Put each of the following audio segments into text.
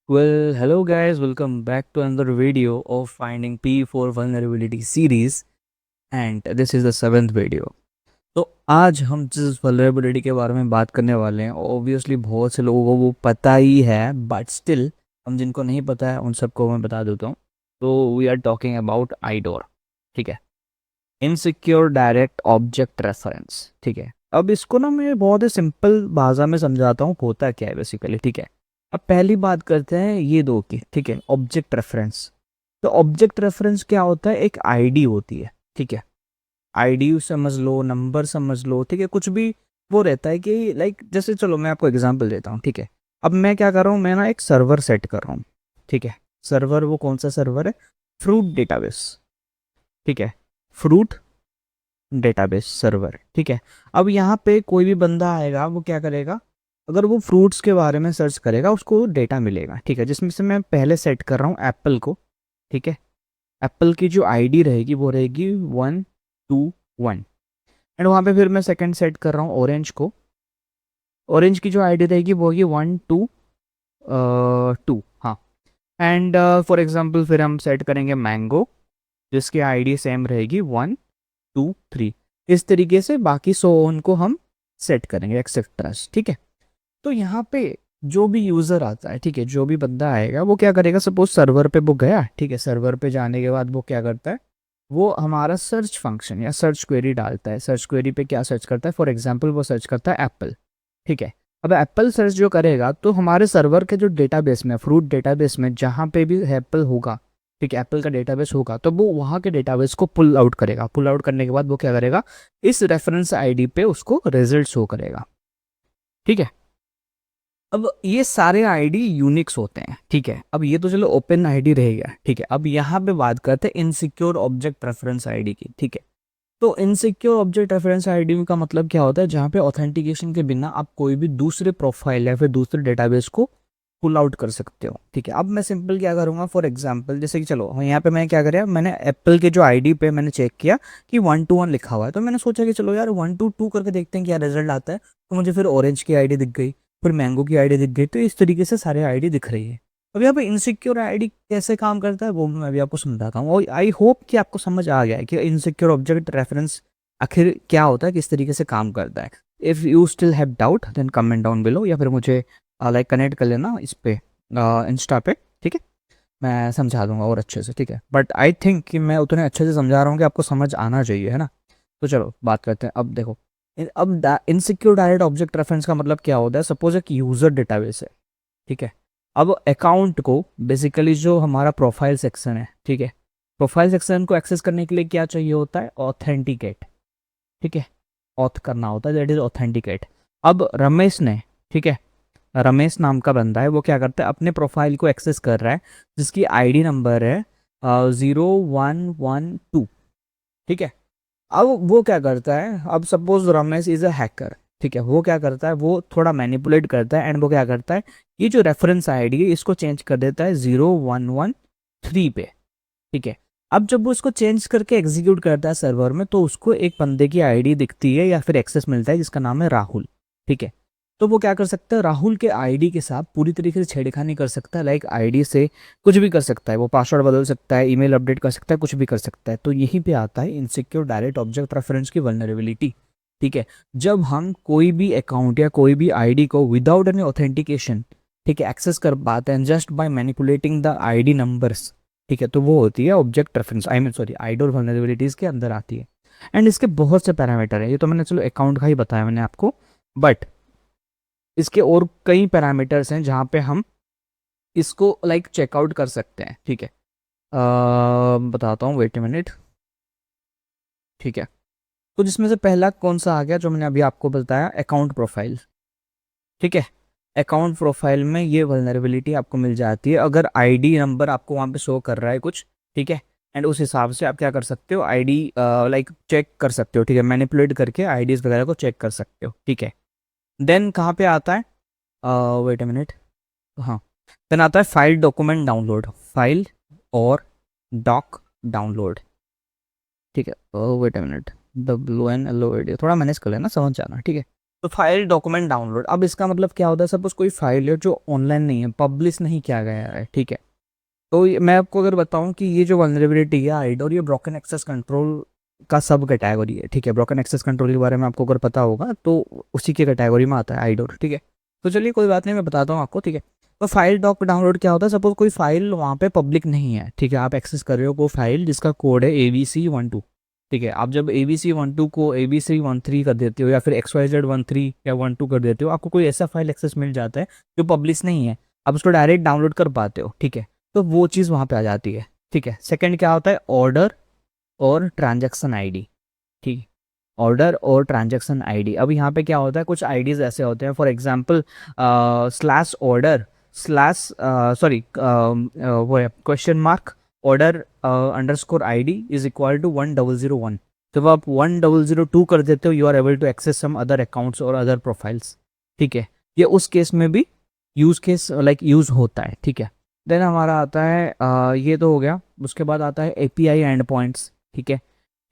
Well, hello guys, welcome back to another video of finding P4 vulnerability series and this is the seventh video. तो आज हम जिस vulnerability के बारे में बात करने वाले हैं ऑब्वियसली बहुत से लोगों को वो पता ही है बट स्टिल हम जिनको नहीं पता है उन सबको मैं बता देता हूँ. तो वी आर टॉकिंग अबाउट आईडोर. ठीक है, इनसिक्योर डायरेक्ट ऑब्जेक्ट रेफरेंस. ठीक है, अब इसको ना मैं बहुत ही सिंपल भाषा में समझाता हूँ होता क्या है बेसिकली. ठीक है, अब पहली बात करते हैं ये दो की. ठीक है, ऑब्जेक्ट रेफरेंस. तो ऑब्जेक्ट रेफरेंस क्या होता है? एक आईडी होती है. ठीक है, आईडी समझ लो, नंबर समझ लो. ठीक है, कुछ भी वो रहता है कि लाइक जैसे चलो मैं आपको एग्जांपल देता हूँ. ठीक है, अब मैं क्या कर रहा हूँ, मैं ना एक सर्वर सेट कर रहा हूँ. ठीक है, सर्वर वो कौन सा सर्वर है? Fruit database. ठीक है, फ्रूट डेटाबेस सर्वर. ठीक है, अब यहाँ पे कोई भी बंदा आएगा वो क्या करेगा, अगर वो फ्रूट्स के बारे में सर्च करेगा उसको डेटा मिलेगा. ठीक है, जिसमें से मैं पहले सेट कर रहा हूँ एप्पल को. ठीक है, एप्पल की जो आईडी रहेगी वो रहेगी 121. एंड वहाँ पे फिर मैं सेकंड सेट कर रहा हूँ ऑरेंज को. ऑरेंज की जो आईडी रहेगी वो होगी 122. हाँ, एंड फॉर एग्जाम्पल फिर हम सेट करेंगे मैंगो जिसकी आईडी सेम रहेगी 123. इस तरीके से बाकी 100 उनको हम सेट करेंगे एक्सेट्रास. ठीक है, तो यहाँ पे जो भी यूज़र आता है, ठीक है, जो भी बंदा आएगा वो क्या करेगा, सपोज सर्वर पे वो गया. ठीक है, सर्वर पे जाने के बाद वो क्या करता है, वो हमारा सर्च फंक्शन या सर्च क्वेरी डालता है. सर्च क्वेरी पे क्या सर्च करता है, फॉर एग्जांपल वो सर्च करता है एप्पल. ठीक है, अब एप्पल सर्च जो करेगा तो हमारे सर्वर के जो डेटाबेस में, फ्रूट डेटाबेस में जहाँ पे भी एप्पल होगा, ठीक है, एप्पल का डेटाबेस होगा तो वो वहाँ के डेटाबेस को पुल आउट करेगा. पुल आउट करने के बाद वो क्या करेगा, इस रेफरेंस आईडी पे उसको रिजल्ट शो करेगा. ठीक है, अब ये सारे आईडी यूनिक्स होते हैं. ठीक है, अब ये तो चलो ओपन आईडी रह गया. ठीक है, अब यहाँ पे बात करते हैं इनसिक्योर ऑब्जेक्ट रेफरेंस आईडी की. ठीक है, तो इनसिक्योर ऑब्जेक्ट रेफरेंस आईडी का मतलब क्या होता है, जहाँ पे ऑथेंटिकेशन के बिना आप कोई भी दूसरे प्रोफाइल या फिर दूसरे डेटाबेस को पुल आउट कर सकते हो. ठीक है, अब मैं सिंपल क्या करूँगा, फॉर एग्जाम्पल जैसे कि चलो यहाँ पे मैं क्या करा, मैंने एप्पल के जो आईडी पे मैंने चेक किया कि 121 लिखा हुआ है. तो मैंने सोचा कि चलो यार 122 करके देखते हैं क्या रिजल्ट आता है. तो मुझे फिर ऑरेंज की आईडी दिख गई, फिर मैंगो की आईडी दिख गई. तो इस तरीके से सारे आईडी दिख रही है. अब यहाँ पे इनसिक्योर आईडी कैसे काम करता है वो मैं अभी आपको समझाता हूँ. और आई होप कि आपको समझ आ गया है कि इनसिक्योर ऑब्जेक्ट रेफरेंस आखिर क्या होता है, किस तरीके से काम करता है. If you still have doubt then comment down below या फिर मुझे लाइक कनेक्ट कर लेना इस पे, इंस्टा पे. ठीक है, मैं समझा दूंगा और अच्छे से. ठीक है, बट आई थिंक कि मैं उतने अच्छे से समझा रहा हूँ कि आपको समझ आना चाहिए, है ना. तो चलो बात करते हैं. अब देखो, अब इनसिक्योर डायरेक्ट ऑब्जेक्ट रेफरेंस का मतलब क्या होता है. सपोज एक यूज़र डेटाबेस है. ठीक है, अब अकाउंट को बेसिकली जो हमारा प्रोफाइल सेक्शन है, ठीक है, प्रोफाइल सेक्शन को एक्सेस करने के लिए क्या चाहिए होता है, ऑथेंटिकेट. ठीक है, ऑथ करना होता है, दैट इज ऑथेंटिकेट. अब रमेश ने, ठीक है, रमेश नाम का बंदा है, वो क्या करता है, अपने प्रोफाइल को एक्सेस कर रहा है जिसकी आईडी नंबर है 0112. ठीक है, अब वो क्या करता है, अब suppose Ramesh is a hacker. ठीक है, वो क्या करता है, वो थोड़ा मैनिपुलेट करता है एंड वो क्या करता है, ये जो रेफरेंस आईडी है इसको चेंज कर देता है 0113 पे. ठीक है, अब जब वो इसको चेंज करके एग्जीक्यूट करता है सर्वर में तो उसको एक बंदे की आईडी दिखती है या फिर एक्सेस मिलता है जिसका नाम है राहुल. ठीक है, तो वो क्या कर सकता है, राहुल के आईडी के साथ पूरी तरीके से छेड़खानी कर सकता है. लाइक आईडी से कुछ भी कर सकता है, वो पासवर्ड बदल सकता है, ईमेल अपडेट कर सकता है, कुछ भी कर सकता है. तो यहीं पे आता है इनसिक्योर डायरेक्ट ऑब्जेक्ट रेफरेंस की वल्नरेबिलिटी. ठीक है, जब हम कोई भी अकाउंट या कोई भी आईडी को विदाउट एनी ऑथेंटिकेशन, ठीक है, एक्सेस कर पाते हैं just by manipulating the ID numbers. ठीक है, तो वो होती है object reference, I mean sorry IDOR vulnerabilities के अंदर आती है. एंड इसके बहुत से पैरामीटर है, ये तो मैंने चलो अकाउंट का ही बताया मैंने आपको, बट इसके और कई पैरामीटर्स हैं जहाँ पे हम इसको लाइक चेकआउट कर सकते हैं. ठीक है, बताता हूँ, वेट ए मिनट. ठीक है, तो जिसमें से पहला कौन सा आ गया जो मैंने अभी आपको बताया, अकाउंट प्रोफाइल. ठीक है, अकाउंट प्रोफाइल में ये वल्नरेबिलिटी आपको मिल जाती है अगर आईडी नंबर आपको वहाँ पे शो कर रहा है कुछ. ठीक है, एंड उस हिसाब से आप क्या कर सकते हो, आईडी लाइक चेक कर सकते हो. ठीक है, मैनिपुलेट करके आईडीज वगैरह को चेक कर सकते हो. ठीक है, देन कहाँ पे आता है, वेट ए मिनट, हाँ, देन आता है फाइल डॉक्यूमेंट डाउनलोड, फाइल और डॉक डाउनलोड. ठीक है, वेट ए मिनट, WNLOAD थोड़ा मैनेज कर लेना, समझ जाना. ठीक है, तो फाइल डॉक्यूमेंट डाउनलोड, अब इसका मतलब क्या होता है, सपोज कोई फाइल है जो ऑनलाइन नहीं है, पब्लिश नहीं किया गया है, ठीक है। तो मैं आपको अगर बताऊं कि ये जो वल्नरेबिलिटी है आइड और ये ब्रोकन एक्सेस कंट्रोल का सब कैटेगरी है, ठीक है। ब्रोकन एक्सेस कंट्रोल के बारे में आपको अगर पता होगा तो उसी की कैटेगरी में आता है आइडोर, ठीक है। तो चलिए कोई बात नहीं, मैं बताता हूँ आपको, ठीक है। तो फाइल डॉक डाउनलोड क्या होता है, सपोज कोई फाइल वहाँ पे पब्लिक नहीं है, ठीक है, आप एक्सेस कर रहे हो कोई फाइल जिसका कोड है ABC12, ठीक है। आप जब ABC12 को ABC13 कर देते हो या फिर XYZ13 या 12 कर देते हो, आपको कोई ऐसा फाइल एक्सेस मिल जाता है जो पब्लिश नहीं है, आप उसको डायरेक्ट डाउनलोड कर पाते हो, ठीक है। तो वो चीज़ वहाँ पे आ जाती है, ठीक है। सेकंड क्या होता है, ऑर्डर और ट्रांजैक्शन आईडी, ठीक है। ऑर्डर और ट्रांजैक्शन आईडी, अब यहाँ पे क्या होता है, कुछ आईडीज ऐसे होते हैं, for example slash order slash sorry वो है question mark order underscore ID is equal to 1001। जब आप 1002 कर देते हो, you are able to access some other accounts और अदर प्रोफाइल्स, ठीक है। ये उस केस में भी यूज केस लाइक यूज होता है, ठीक है। देन हमारा आता है ये तो हो गया, उसके बाद आता है एपीआई एंड पॉइंट्स, ठीक है।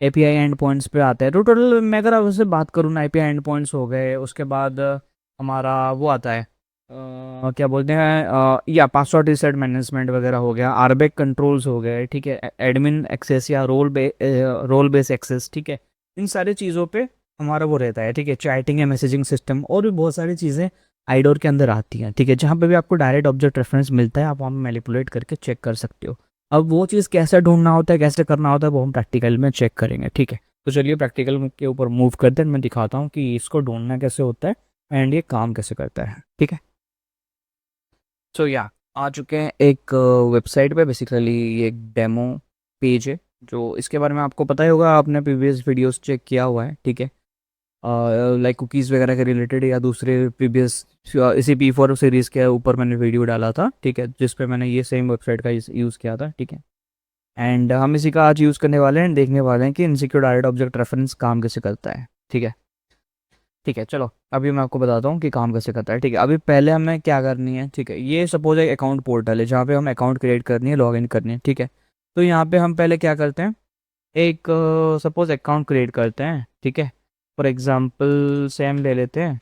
एपीआई एंड पॉइंट्स पे आता है, तो टोटल मैं अगर अब उससे बात करूँ ना, एपीआई एंड पॉइंट्स हो गए, उसके बाद हमारा वो आता है क्या बोलते हैं या पासवर्ड रीसेट मैनेजमेंट वगैरह हो गया, आरबैक कंट्रोल्स हो गए, ठीक है। एडमिन एक्सेस या रोल बेस एक्सेस, ठीक है। इन सारी चीज़ों पे हमारा वो रहता है, ठीक है। चैटिंग या मैसेजिंग सिस्टम और भी बहुत सारी चीज़ें आइडोर के अंदर आती हैं, ठीक है। जहाँ पे भी आपको डायरेक्ट ऑब्जेक्ट रेफरेंस मिलता है, आप वहाँ मैनिपुलेट करके चेक कर सकते हो। अब वो चीज़ कैसे ढूंढना होता है, कैसे करना होता है, वो हम प्रैक्टिकल में चेक करेंगे, ठीक है। तो चलिए प्रैक्टिकल के ऊपर मूव करते हैं, मैं दिखाता हूँ कि इसको ढूंढना कैसे होता है एंड ये काम कैसे करता है, ठीक है। सो या आ चुके हैं एक वेबसाइट पे, बेसिकली ये एक डेमो पेज है, जो इसके बारे में आपको पता ही होगा, आपने प्रीवियस वीडियोस चेक किया हुआ है, ठीक है। लाइक कुकीज़ वगैरह के रिलेटेड या दूसरे प्रीवियस इसी P4 सीरीज़ के ऊपर मैंने वीडियो डाला था, ठीक है, जिस पे मैंने ये सेम वेबसाइट का यूज़ किया था, ठीक है। एंड हम इसी का आज यूज़ करने वाले हैं, देखने वाले हैं कि इनसिक्योर डायरेक्ट ऑब्जेक्ट रेफरेंस काम कैसे करता है, ठीक है। ठीक है, चलो अभी मैं आपको बताता हूँ कि काम कैसे करता है, ठीक है। अभी पहले हमें क्या करनी है, ठीक है। ये सपोज एक अकाउंट पोर्टल है जहाँ पे हम अकाउंट क्रिएट करनी है, लॉगिन करनी है, ठीक है। तो यहाँ पे हम पहले क्या करते हैं, एक सपोज अकाउंट क्रिएट करते हैं, ठीक है। फॉर एग्जांपल सेम ले लेते हैं,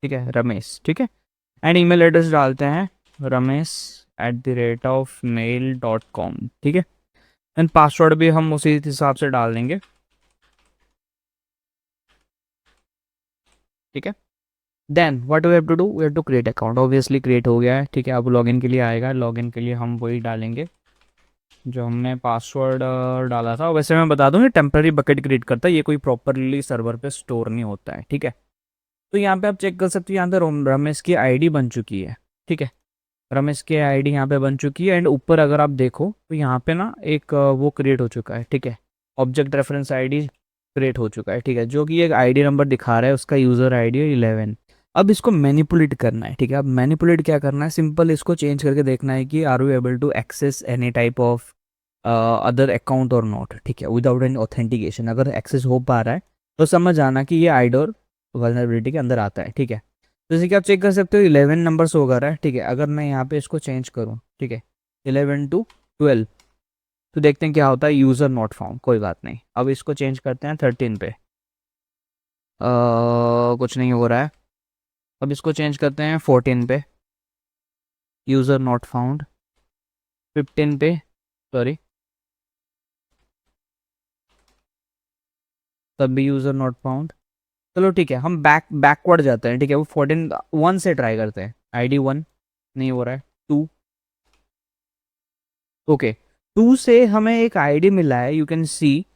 ठीक है, रमेश, ठीक है। एंड ईमेल एड्रेस डालते हैं ramesh@mail.com, ठीक है। एंड पासवर्ड भी हम उसी हिसाब से डाल देंगे, ठीक है। Then what we have to do, we have to create account, obviously create हो गया है, ठीक है। अब लॉगिन के लिए आएगा, लॉगिन के लिए हम वही डालेंगे जो हमने पासवर्ड डाला था। वैसे मैं बता दूं, ये टेम्पररी बकेट क्रिएट करता है, ये कोई प्रॉपरली सर्वर पे स्टोर नहीं होता है, ठीक है। तो यहाँ पे आप चेक कर सकते हो, यहाँ पे रमेश की आईडी बन चुकी है, ठीक है। रमेश की आईडी यहाँ पे बन चुकी है एंड ऊपर अगर आप देखो तो यहाँ पे ना एक वो क्रिएट हो चुका है, ठीक है। ऑब्जेक्ट रेफरेंस आईडी क्रिएट हो चुका है, ठीक है, जो कि एक आईडी नंबर दिखा रहा है, उसका यूज़र आईडी है 11। अब इसको मैनिपुलेट करना है, ठीक है। अब मैनिपुलेट क्या करना है, सिंपल इसको चेंज करके देखना है कि are you able to access any type of other account और नॉट, ठीक है, विदाउट एनी ऑथेंटिकेशन। अगर एक्सेस हो पा रहा है तो समझ आना कि ये आइडोर वल्नरेबिलिटी के अंदर आता है, ठीक है। जैसे कि आप चेक कर सकते हो 11 नंबर शो कर रहा है, ठीक है। अगर मैं यहाँ पे इसको चेंज करूँ, ठीक है, 11 to 12, तो देखते हैं क्या होता है, यूज़र नॉट फाउंड, कोई बात नहीं। अब इसको चेंज करते हैं 13 पे, कुछ नहीं हो रहा है। अब इसको चेंज करते हैं 14 पे, यूज़र नॉट फाउंड। 15 पे, सॉरी, तब भी यूज़र नॉट फाउंड। चलो ठीक है, हम बैकवर्ड जाते हैं, ठीक है। वो 14 1 से ट्राई करते हैं, आईडी 1 नहीं हो रहा है, 2, ओके। 2 से हमें एक आईडी मिला है, you can see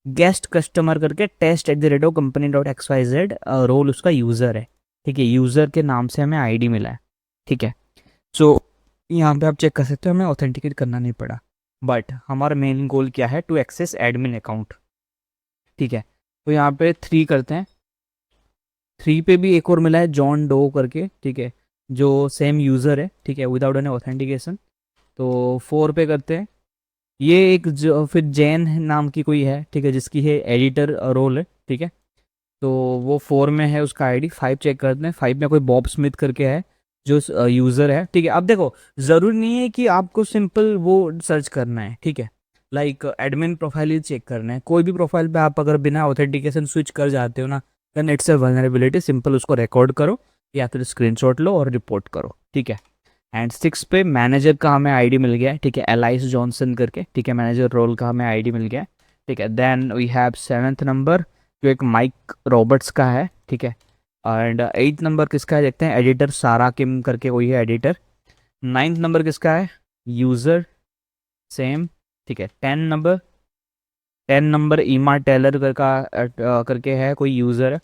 guest customer करके, test@company.xyz, रोल उसका यूज़र है, ठीक है। यूज़र के नाम से हमें आईडी मिला है, ठीक है। सो यहाँ पे आप चेक कर सकते हो, हमें ऑथेंटिकेट करना नहीं पड़ा, बट हमारा मेन गोल क्या है, टू एक्सेस एडमिन अकाउंट, ठीक है। तो यहाँ पे 3 करते हैं, 3 पे भी एक और मिला है जॉन डो करके, ठीक है, जो सेम यूज़र है, ठीक है, विदाउट एनी ऑथेंटिकेशन। तो 4 पे करते हैं, ये एक जो फिर जैन नाम की कोई है, ठीक है, जिसकी है एडिटर रोल है, ठीक है। तो वो 4 में है उसका आईडी। 5 चेक करते हैं, 5 में कोई बॉब स्मिथ करके है जो यूज़र है, ठीक है। अब देखो, ज़रूरी नहीं है कि आपको सिंपल वो सर्च करना है, ठीक है, लाइक एडमिन प्रोफाइल ही चेक करना है। कोई भी प्रोफाइल पे आप अगर बिना ऑथेंटिकेशन स्विच कर जाते हो ना, then it's a vulnerability, simple उसको रिकॉर्ड करो या फिर स्क्रीनशॉट लो और रिपोर्ट करो, ठीक है। एंड 6 पे मैनेजर का हमें आईडी मिल गया है, ठीक है, एलाइस जॉनसन करके, ठीक है, मैनेजर रोल का हमें आईडी मिल गया है, ठीक है। Then we have 7th number जो एक माइक रॉबर्ट्स का है, ठीक है। एंड 8th नंबर किसका है देखते हैं, एडिटर सारा किम करके कोई है एडिटर। 9th नंबर किसका है, यूज़र सेम, ठीक है। 10 नंबर ईमा टेलर करके है कोई यूज़र है।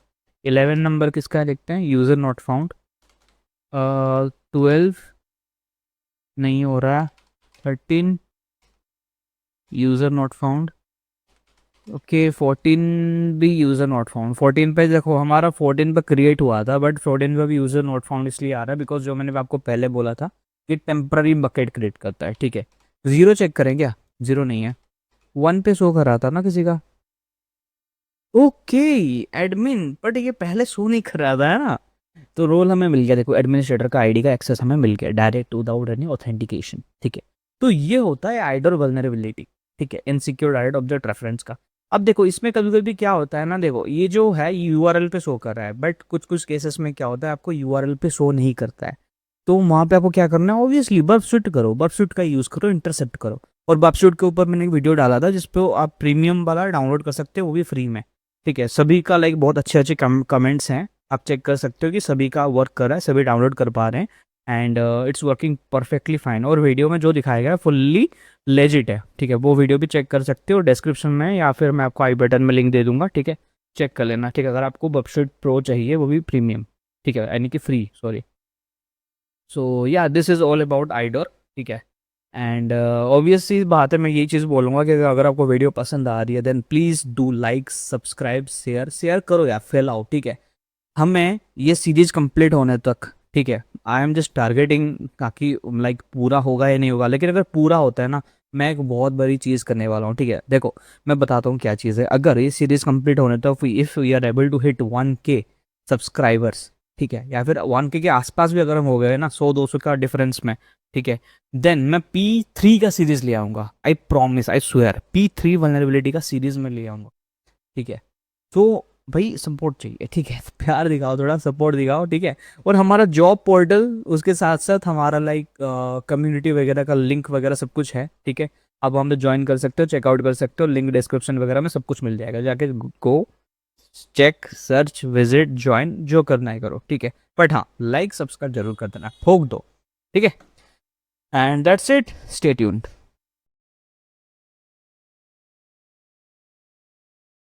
11 नंबर किसका है देखते हैं, यूज़र नॉट फाउंड। 12 नहीं हो रहा, 13 यूज़र नॉट फाउंड, ओके। 14 भी यूज़र नॉट फाउंड। 14 पे देखो हमारा 14 पे क्रिएट हुआ था, बट 14 पे भी यूज़र नॉट फाउंड इसलिए आ रहा है बिकॉज जो मैंने आपको पहले बोला था कि टेम्पररी बकेट क्रिएट करता है, ठीक है। ज़ीरो चेक करें क्या, ज़ीरो नहीं है। 1 पे शो कर रहा था ना किसी का, ओके एडमिन, बट ये पहले शो नहीं कर रहा था है ना। तो रोल हमें मिल गया, देखो एडमिनिस्ट्रेटर का आईडी का एक्सेस हमें मिल गया डायरेक्ट विदाउट एनी ऑथेंटिकेशन, ठीक है। तो ये होता है आइडर वल्नरेबिलिटी, ठीक है, इनसिक्योर डायरेक्ट ऑब्जेक्ट रेफरेंस का। अब देखो इसमें कभी कभी क्या होता है ना, देखो ये जो है यूआरएल पे शो कर रहा है, बट कुछ कुछ केसेस में क्या होता है आपको यूआरएल पे शो नहीं करता है। तो वहाँ पे आपको क्या करना है, ऑब्वियसली बर्फसूट करो, बर्फसूट का यूज़ करो, इंटरसेप्ट करो। और बर्फसूट के ऊपर मैंने एक वीडियो डाला था जिसपे आप प्रीमियम वाला डाउनलोड कर सकते हो, वो भी फ्री में, ठीक है। सभी का लाइक बहुत अच्छे अच्छे कमेंट्स हैं, आप चेक कर सकते हो कि सभी का वर्क कर रहा है, सभी डाउनलोड कर पा रहे हैं and it's working perfectly fine. और वीडियो में जो दिखाया गया है फुल्ली लेजिट है, ठीक है। वो वीडियो भी चेक कर सकते हो डिस्क्रिप्शन में, या फिर मैं आपको आई बटन में लिंक दे दूंगा, ठीक है, चेक कर लेना, ठीक है। अगर आपको बर्फसूट प्रो चाहिए वो भी प्रीमियम, ठीक है, यानी कि फ्री, सॉरी। सो या this is all about IDOR, ठीक है। एंड ऑब्वियस सी बात है, मैं यही चीज़ बोलूँगा कि अगर आपको वीडियो पसंद आ रही है then please do like subscribe share, share करो या फैलाओ, ठीक है। हमें ये सीरीज कंप्लीट होने तक, ठीक है, आई एम जस्ट टारगेटिंग ताकि लाइक पूरा होगा या नहीं होगा, लेकिन अगर पूरा होता है ना मैं एक बहुत बड़ी चीज़ करने वाला हूँ, ठीक है। देखो मैं बताता हूँ क्या चीज़ है, अगर ये सीरीज कंप्लीट होने तक if we are able to hit 1K subscribers, ठीक है, या फिर 1K के आसपास भी अगर हम हो गए ना 100-200 का डिफरेंस में, ठीक है, देन मैं P3 का सीरीज ले आऊँगा, I promise, I swear, P3 vulnerability का सीरीज में ले आऊँगा, ठीक है। तो भाई सपोर्ट चाहिए, ठीक है, प्यार दिखाओ, थोड़ा सपोर्ट दिखाओ, ठीक है। और हमारा जॉब पोर्टल उसके साथ साथ हमारा लाइक कम्युनिटी वगैरह का लिंक वगैरह सब कुछ है, ठीक है। अब हम ज्वाइन कर सकते हो, चेकआउट कर सकते हो, लिंक डिस्क्रिप्शन वगैरह में सब कुछ मिल जाएगा, जाके go check search visit join जो करना है करो, ठीक है। बट हाँ लाइक सब्सक्राइब जरूर कर देना, ठोक दो, ठीक है। And that's it, stay tuned.